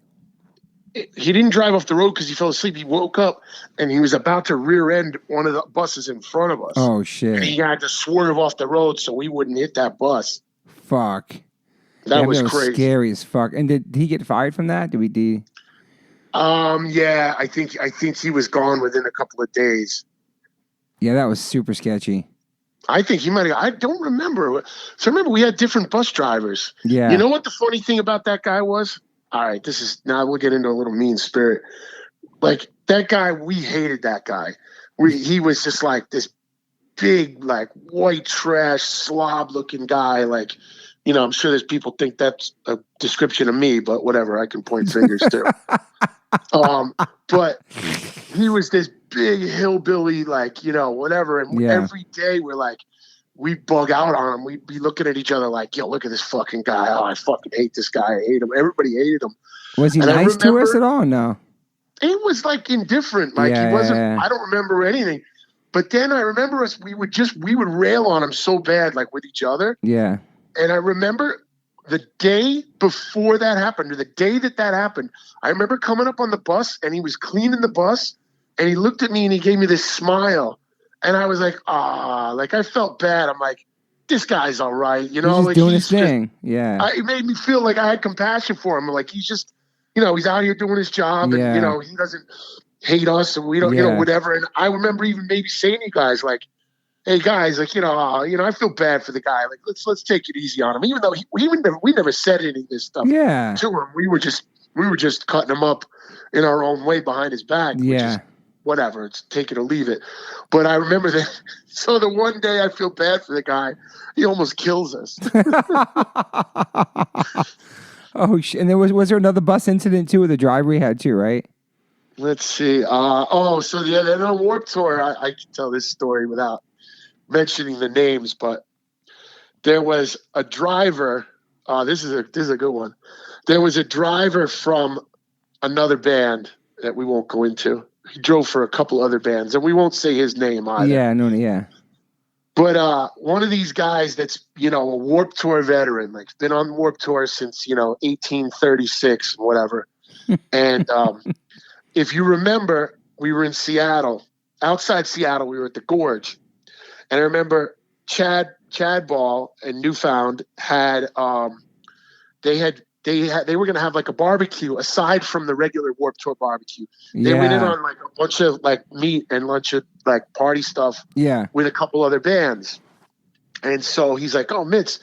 He didn't drive off the road because he fell asleep. He woke up and he was about to rear end one of the buses in front of us. Oh shit. And he had to swerve off the road so we wouldn't hit that bus. Fuck. That was crazy. Scary as fuck. And did he get fired from that? Yeah, I think he was gone within a couple of days. Yeah, that was super sketchy. I think he might have. I don't remember. So remember, we had different bus drivers. Yeah. You know what the funny thing about that guy was? All right, now we'll get into a little mean spirit. Like that guy, we hated that guy. He was just like this big, like white trash slob looking guy. Like, I'm sure there's people think that's a description of me, but whatever. I can point fingers too. But he was this big hillbilly, like, whatever. And every day we'd bug out on him. We'd be looking at each other like, yo, look at this fucking guy. Oh, I fucking hate this guy. I hate him. Everybody hated him. Was he nice to us at all? No. It was like indifferent. Like he wasn't, I don't remember anything. But then I remember we would rail on him so bad, like with each other. Yeah. And I remember the day before that happened, or the day that happened, I remember coming up on the bus and he was cleaning the bus and he looked at me and he gave me this smile. And I was like, like I felt bad. I'm like, this guy's all right. He's like doing his thing. It made me feel like I had compassion for him. Like he's just, he's out here doing his job and, he doesn't hate us and we don't, whatever. And I remember even maybe saying to you guys, like, hey guys, like, I feel bad for the guy. Like, let's take it easy on him. Even though we never said any of this stuff to him. We were just we were just cutting him up in our own way behind his back. Yeah. Which is whatever. It's take it or leave it. But I remember that. So the one day I feel bad for the guy. He almost kills us. Oh, and was there another bus incident too with the driver we had too, right? Let's see. Then on Warped Tour, I can tell this story without mentioning the names, but there was a driver. This is a good one. There was a driver from another band that we won't go into. He drove for a couple other bands, and we won't say his name either. Yeah, no, yeah. But one of these guys that's, a Warped Tour veteran, like been on Warped Tour since, 1836 and whatever. And if you remember, we were in Seattle. Outside Seattle, we were at the Gorge. And I remember Madball and Newfound had they were going to have like a barbecue aside from the regular Warped Tour barbecue. They went in on like a bunch of like meat and lunch of like party stuff with a couple other bands. And so he's like, "Oh, Mitz,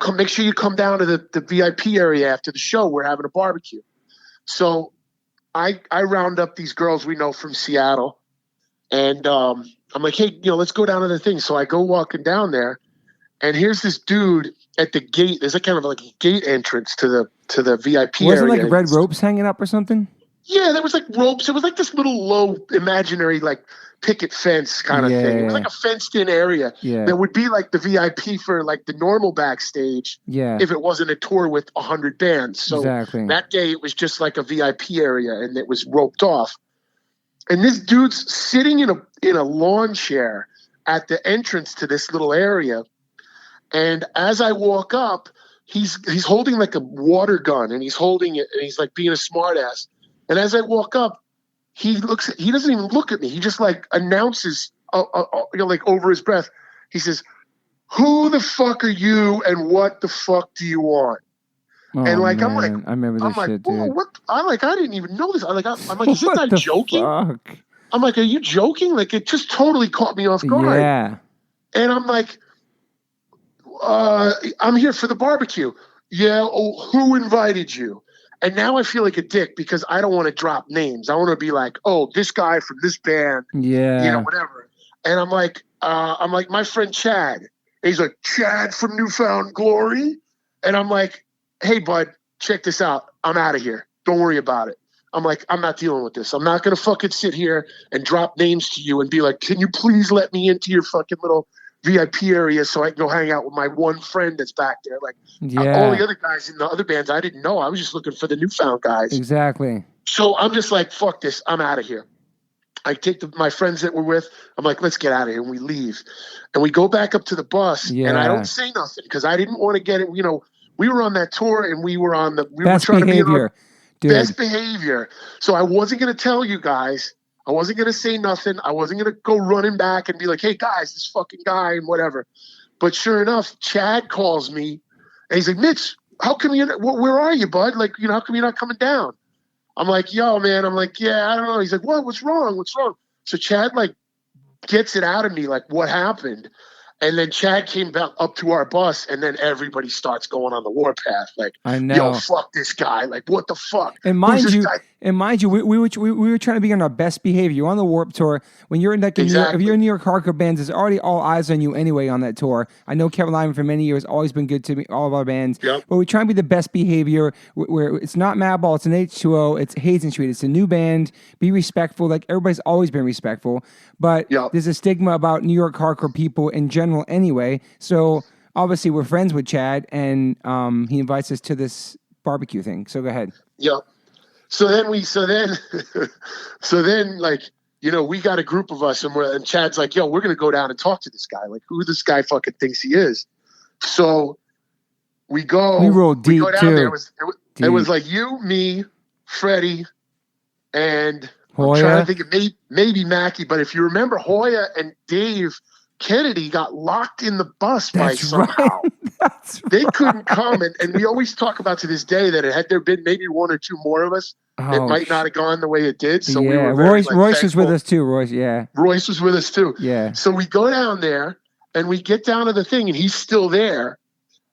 come make sure you come down to the VIP area after the show. We're having a barbecue." So I round up these girls we know from Seattle, and I'm like, "Hey, let's go down to the thing." So I go walking down there, and here's this dude at the gate. There's a kind of like a gate entrance to the VIP area. Wasn't like red ropes hanging up or something? Yeah, there was like ropes. It was like this little low imaginary like picket fence kind of thing. It was like a fenced in area. Yeah. That would be like the VIP for like the normal backstage. Yeah. If it wasn't a tour with 100 bands. So that day it was just like a VIP area and it was roped off. And this dude's sitting in a lawn chair at the entrance to this little area. And as I walk up, he's holding like a water gun and he's holding it and he's like being a smartass. And as I walk up, he doesn't even look at me. He just like announces, like over his breath. He says, "Who the fuck are you and what the fuck do you want?" And like, man. I'm like, I remember this shit, dude. What? I didn't even know this. I'm like, is this guy joking? Fuck? I'm like, are you joking? Like, it just totally caught me off guard. Yeah. And I'm like, I'm here for the barbecue. Yeah. Oh, who invited you? And now I feel like a dick because I don't want to drop names. I want to be like, "Oh, this guy from this band." Yeah. Whatever. And I'm like, my friend Chad. And he's like, "Chad from Newfound Glory?" And I'm like, "Hey, bud, check this out. I'm out of here. Don't worry about it." I'm like, "I'm not dealing with this. I'm not going to fucking sit here and drop names to you and be like, can you please let me into your fucking little VIP area so I can go hang out with my one friend that's back there." Like, all the other guys in the other bands, I didn't know. I was just looking for the Newfound guys. Exactly. So I'm just like, fuck this. I'm out of here. I take my friends that we're with. I'm like, let's get out of here. And we leave. And we go back up to the bus. Yeah. And I don't say nothing because I didn't want to get it. We were on that tour and we were trying to be on best behavior. So I wasn't going to tell you guys. I wasn't going to say nothing. I wasn't going to go running back and be like, "Hey, guys, this fucking guy," and whatever. But sure enough, Chad calls me, and he's like, "Mitch, how come where are you, bud? Like, how come you're not coming down?" I'm like, "Yo, man." I'm like, "Yeah, I don't know." He's like, "What? What's wrong? What's wrong?" So Chad, like, gets it out of me, like, what happened? And then Chad came back up to our bus, and then everybody starts going on the warpath. Like, I know. "Yo, fuck this guy. Like, what the fuck?" And mind you, we were trying to be on our best behavior. You're on the Warped Tour. When you're in like if you're in New York hardcore bands, there's already all eyes on you anyway on that tour. I know Kevin Lyman for many years, always been good to me, all of our bands. Yep. But we try and be the best behavior where it's not Madball, it's an H2O, it's Hazen Street, it's a new band. Be respectful. Like everybody's always been respectful. But there's a stigma about New York hardcore people in general anyway. So obviously we're friends with Chad and he invites us to this barbecue thing. So go ahead. Yep. So then like, we got a group of us and Chad's like, "Yo, we're going to go down and talk to this guy. Like, who this guy fucking thinks he is." So we go. We rolled deep, we go down too. there. It was like you, me, Freddie, and Hoya. I'm trying to think of maybe Mackie. But if you remember, Hoya and Dave Kennedy got locked in the bus by somehow. They couldn't come. And we always talk about to this day that had there been maybe one or two more of us, it might not have gone the way it did. So we were Royce was with us too. Royce was with us too. Yeah. So we go down there and we get down to the thing and he's still there.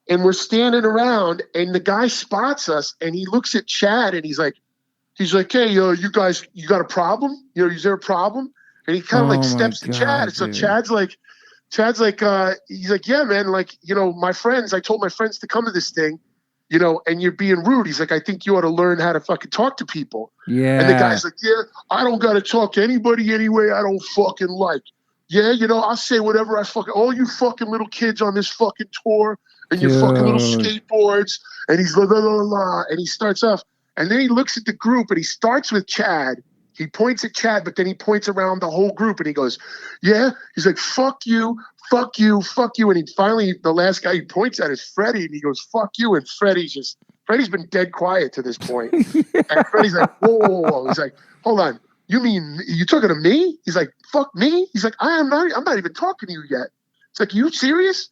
And we're standing around, and the guy spots us, and he looks at Chad, and he's like, hey, you guys, you got a problem? Is there a problem? And he kind of steps to Chad. And so Chad's like, he's like, yeah, man, like, my friends, I told my friends to come to this thing, and you're being rude. He's like, I think you ought to learn how to fucking talk to people. Yeah. And the guy's like, yeah, I don't got to talk to anybody anyway I don't fucking like. Yeah, I'll say whatever all you fucking little kids on this fucking tour and your fucking little skateboards. And he's la, la, la, la, and he starts off. And then he looks at the group, and he starts with Chad. He points at Chad, but then he points around the whole group, and he goes, yeah. He's like, fuck you, fuck you, fuck you. And he finally, the last guy he points at is Freddie, and he goes, fuck you. And Freddie's been dead quiet to this point. And Freddie's like, whoa. He's like, hold on. You mean you talking to me? He's like, fuck me? He's like, I'm not even talking to you yet. It's like, you serious?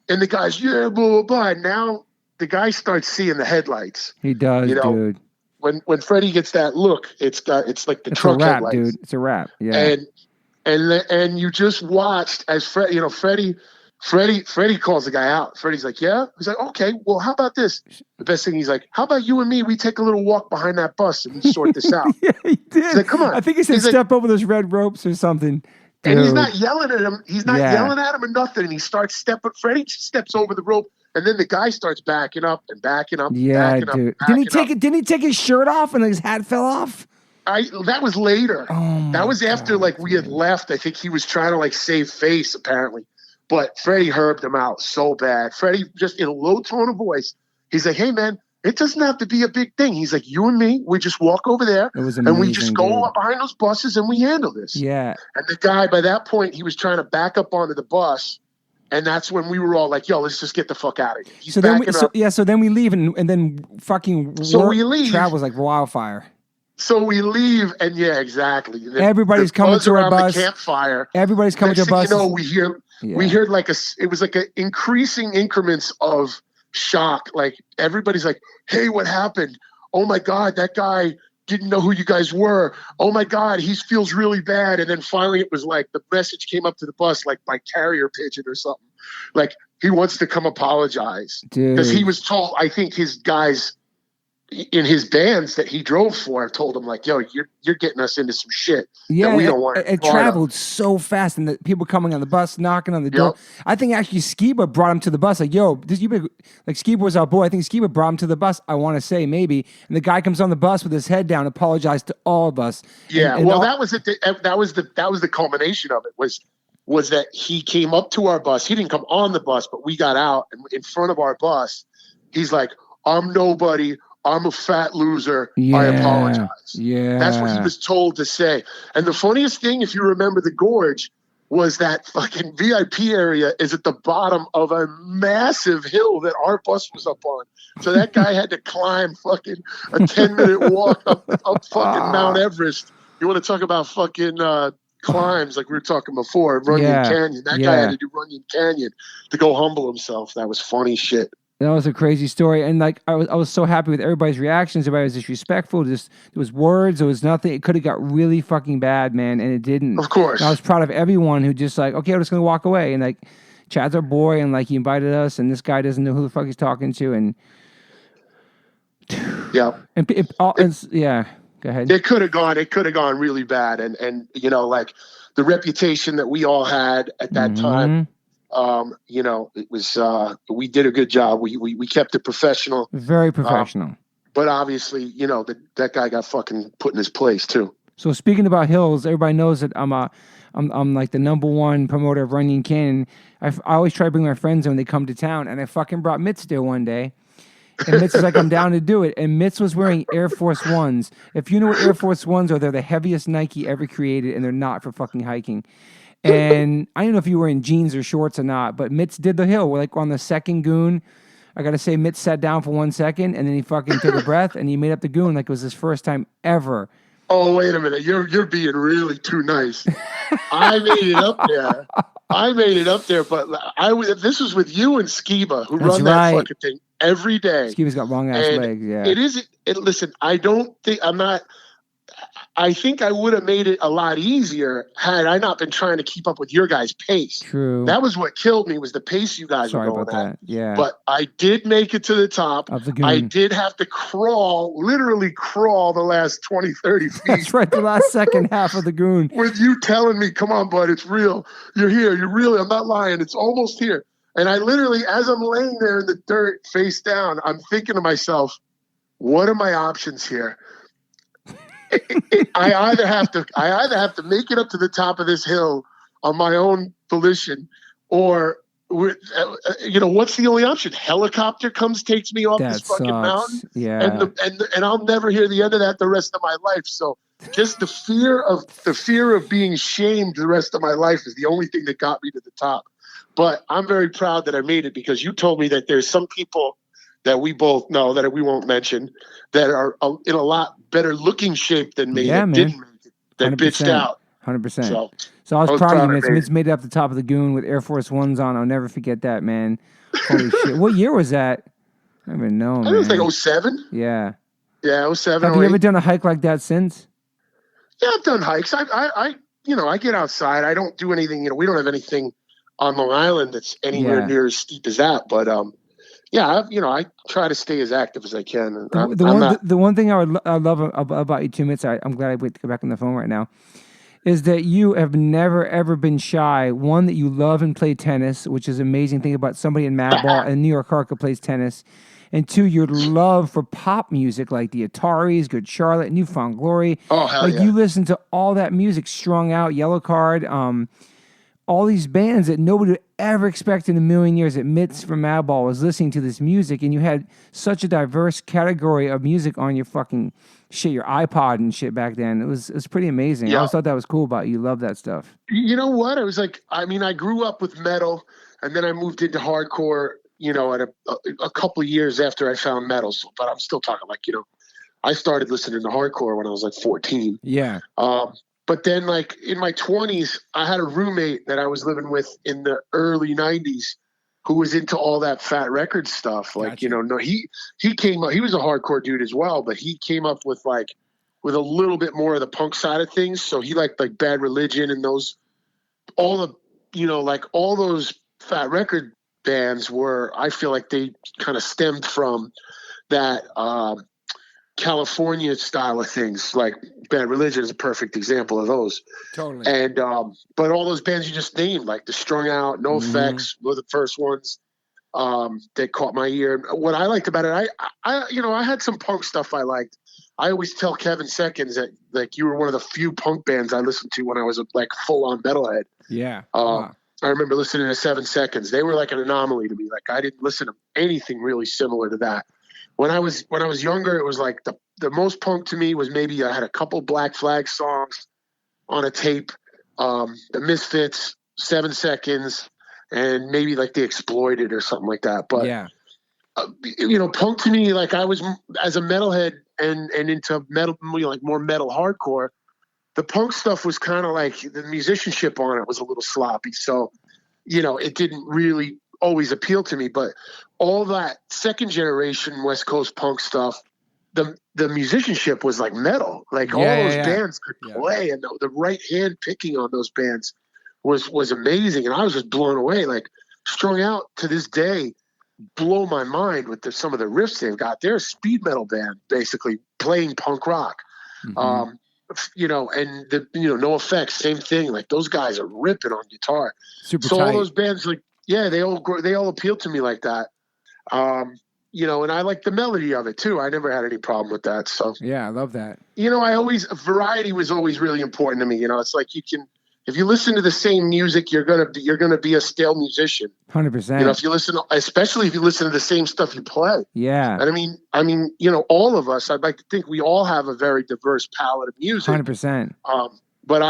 And the guy's, yeah, blah, blah, blah. And now the guy starts seeing the headlights. He does, dude. When Freddie gets that look, it's like the truck headlights. Dude. It's a wrap. Yeah. And you just watched as Freddie calls the guy out. Freddie's like, yeah. He's like, okay, well, how about this? The best thing, he's like, how about you and me? We take a little walk behind that bus and we sort this out. Yeah, he did. He's like, come on. I think he said step over those red ropes or something. Dude. And he's not yelling at him. He's not yelling at him or nothing. And he starts stepping. Freddie steps over the rope. And then the guy starts backing up and backing up. Yeah, backing dude. Up, Didn't he take his shirt off and his hat fell off? That was later. Oh, that was after we had left. I think he was trying to save face apparently. But Freddie herbed him out so bad. Freddie just in a low tone of voice. He's like, hey man, it doesn't have to be a big thing. He's like, you and me, we just walk over there and we just go up behind those buses and we handle this. Yeah. And the guy by that point, he was trying to back up onto the bus. And that's when we were all like, yo, let's just get the fuck out of here. So then we leave and then fucking travels like wildfire. So we leave and yeah, exactly. Everybody's coming to our bus. The campfire. Everybody's coming to our bus. We heard it was like increasing increments of shock. Like everybody's like, hey, what happened? Oh my God, that guy didn't know who you guys were. Oh my God, he feels really bad. And then finally it was like the message came up to the bus like by carrier pigeon or something. Like he wants to come apologize. Because he was told, I think his guys in his bands that he drove for told him like, yo, you're getting us into some shit that we don't want. It traveled so fast, and the people coming on the bus, knocking on the door. I think actually Skiba brought him to the bus. Like, yo, Skiba was our boy. I think Skiba brought him to the bus. I want to say maybe, and the guy comes on the bus with his head down, apologized to all of us. Yeah, that was it. That was the culmination of it. Was that he came up to our bus. He didn't come on the bus, but we got out and in front of our bus. He's like, I'm nobody. I'm a fat loser. Yeah, I apologize. Yeah. That's what he was told to say. And the funniest thing, if you remember the gorge, was that fucking VIP area is at the bottom of a massive hill that our bus was up on. So that guy had to climb fucking a 10-minute walk up fucking Mount Everest. You want to talk about fucking climbs like we were talking before, Runyon Canyon. That guy had to do Runyon Canyon to go humble himself. That was funny shit. That was a crazy story, and I was so happy with everybody's reactions. Everybody was disrespectful. There was words. There was nothing. It could have got really fucking bad, man, and it didn't. Of course. And I was proud of everyone who just like, okay, I'm just gonna walk away, and like, Chad's our boy, and like he invited us, and this guy doesn't know who the fuck he's talking to, and yeah, yeah. Go ahead. It could have gone really bad, and like the reputation that we all had at that time. It was, we did a good job. We kept it professional. Very professional. But obviously, that guy got fucking put in his place too. So speaking about hills, everybody knows that I'm like the #1 promoter of Runyon Canyon. I always try to bring my friends when they come to town, and I fucking brought Mitz there one day. And Mitz was like, I'm down to do it. And Mitz was wearing Air Force Ones. If you know what Air Force Ones are, they're the heaviest Nike ever created, and they're not for fucking hiking. And I don't know if you were in jeans or shorts or not, but Mitz did the hill. We're like on the second goon. I got to say, Mitz sat down for 1 second, and then he fucking took a breath, and he made up the goon like it was his first time ever. Oh, wait a minute. You're being really too nice. I made it up there. But this was with you and Skiba, who run that fucking thing every day. Skiba's got long-ass legs, yeah. Listen, I think I would have made it a lot easier had I not been trying to keep up with your guys' pace. True. That was what killed me, was the pace you guys Sorry were going about at. that. Yeah. But I did make it to the top. Of the goon. I did have to literally crawl the last 20, 30 feet. That's right, the last second half of the goon. With you telling me, come on, bud, it's real. You're here. You're really, I'm not lying. It's almost here. And I literally, as I'm laying there in the dirt, face down, I'm thinking to myself, what are my options here? I either have to make it up to the top of this hill on my own volition, or what's the only option? Helicopter takes me off this fucking mountain, and I'll never hear the end of that the rest of my life. So just the fear of being shamed the rest of my life is the only thing that got me to the top. But I'm very proud that I made it, because you told me that there's some people that we both know, that we won't mention, that are in a lot better looking shape than me, that didn't make it, that 100%, bitched out. 100%. So I was proud of you, man. It's made it up the top of the goon with Air Force Ones on. I'll never forget that, man. Holy shit. What year was that? I don't even know, man. It was like 07. Yeah. Yeah, 07. Have you ever done a hike like that since? Yeah, I've done hikes. I get outside. I don't do anything. We don't have anything on Long Island that's anywhere near as steep as that. But I try to stay as active as I can. The one thing I love about you, 2 minutes. I'm glad I wait to go back on the phone right now, is that you have never ever been shy. One, that you love and play tennis, which is an amazing thing about somebody in Madball and New York Hardcore plays tennis. And two, your love for pop music, like the Ataris, Good Charlotte, New Found Glory. Oh, hell yeah. You listen to all that music, Strung Out, Yellow Card, all these bands that nobody would ever expect in a million years that Mitz from Madball was listening to this music, and you had such a diverse category of music on your fucking shit, your iPod and shit back then. It was pretty amazing. Yeah. I always thought that was cool about you. Love that stuff. You know what? It was like, I grew up with metal, and then I moved into hardcore, at a couple of years after I found metal. So, but I'm still talking like, I started listening to hardcore when I was like 14. Yeah. But then, like, in my 20s, I had a roommate that I was living with in the early 90s who was into all that Fat Record stuff. Like, gotcha. He came up, he was a hardcore dude as well, but he came up with a little bit more of the punk side of things. So he liked like Bad Religion and all those Fat Record bands I feel like they kind of stemmed from that, California style of things. Like Bad Religion is a perfect example of those. Totally. And but all those bands you just named, like the Strung Out, No Effects, were the first ones that caught my ear. What I liked about it, I had some punk stuff I liked. I always tell Kevin Seconds that like you were one of the few punk bands I listened to when I was a like full on metalhead. Yeah. I remember listening to 7 Seconds. They were like an anomaly to me. Like I didn't listen to anything really similar to that. When I was younger, it was like the most punk to me was maybe I had a couple Black Flag songs on a tape, the Misfits, 7 Seconds, and maybe like The Exploited or something like that. But yeah, punk to me, like I was as a metalhead and into metal, like more metal hardcore. The punk stuff was kind of like the musicianship on it was a little sloppy, so it didn't really always appeal to me. But all that second generation West Coast punk stuff, the musicianship was like metal. Like all those bands could play, and the right hand picking on those bands was amazing. And I was just blown away. Like Strung Out to this day blow my mind with some of the riffs they've got. They're a speed metal band basically playing punk rock. Mm-hmm. And No Effects, same thing. Like those guys are ripping on guitar. Super so tight. All those bands, like they all appeal to me like that. And I like the melody of it too. I never had any problem with that. So yeah, I love that. Variety was always really important to me. It's like if you listen to the same music, you're gonna be a stale musician. 100%. Especially if you listen to the same stuff you play. Yeah. And I mean, all of us, I'd like to think we all have a very diverse palette of music. 100%. But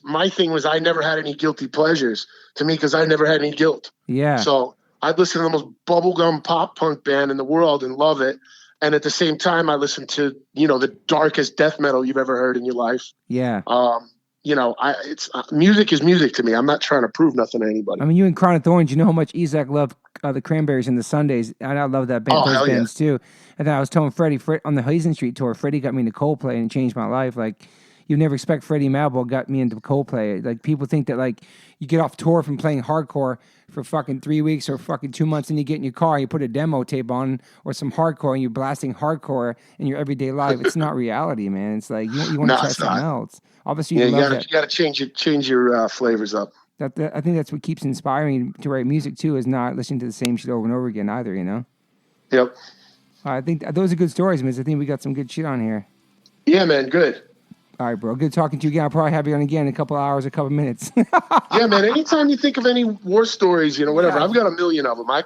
my thing was I never had any guilty pleasures to me because I never had any guilt. Yeah. So I'd listen to the most bubblegum pop punk band in the world and love it. And at the same time, I listened to, the darkest death metal you've ever heard in your life. Yeah. Music is music to me. I'm not trying to prove nothing to anybody. I mean, you and Crown of Thorns, you know how much Isaac loved the Cranberries and the Sundays. And I love that band, those bands too. And then I was telling Freddie on the Hazen Street tour, Freddie got me into Coldplay and it changed my life. Like, you'd never expect Freddie Madball got me into Coldplay. Like, people think that, like, you get off tour from playing hardcore for fucking 3 weeks or fucking 2 months, and you get in your car and you put a demo tape on or some hardcore and you're blasting hardcore in your everyday life. It's not reality, man. It's like you want to try something else. Obviously, you gotta change your flavors up. I think that's what keeps inspiring to write music too, is not listening to the same shit over and over again either, you know? Yep. I think those are good stories, man. I think we got some good shit on here. Yeah, man. Good. All right, bro. Good talking to you again. I'll probably have you on again in a couple hours, a couple minutes. Yeah, man. Anytime you think of any war stories, whatever. Yeah. I've got a million of them. I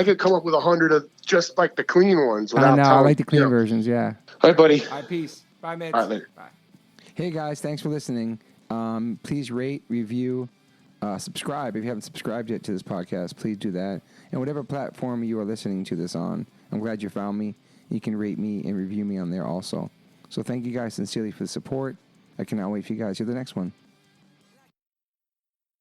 could come up with 100 of just like the clean ones. I like the clean versions, yeah. All right, buddy. All right, peace. Bye, Mitch. All right, later. Bye. Hey, guys. Thanks for listening. Please rate, review, subscribe. If you haven't subscribed yet to this podcast, please do that. And whatever platform you are listening to this on, I'm glad you found me. You can rate me and review me on there also. So thank you guys sincerely for the support. I cannot wait for you guys to the next one.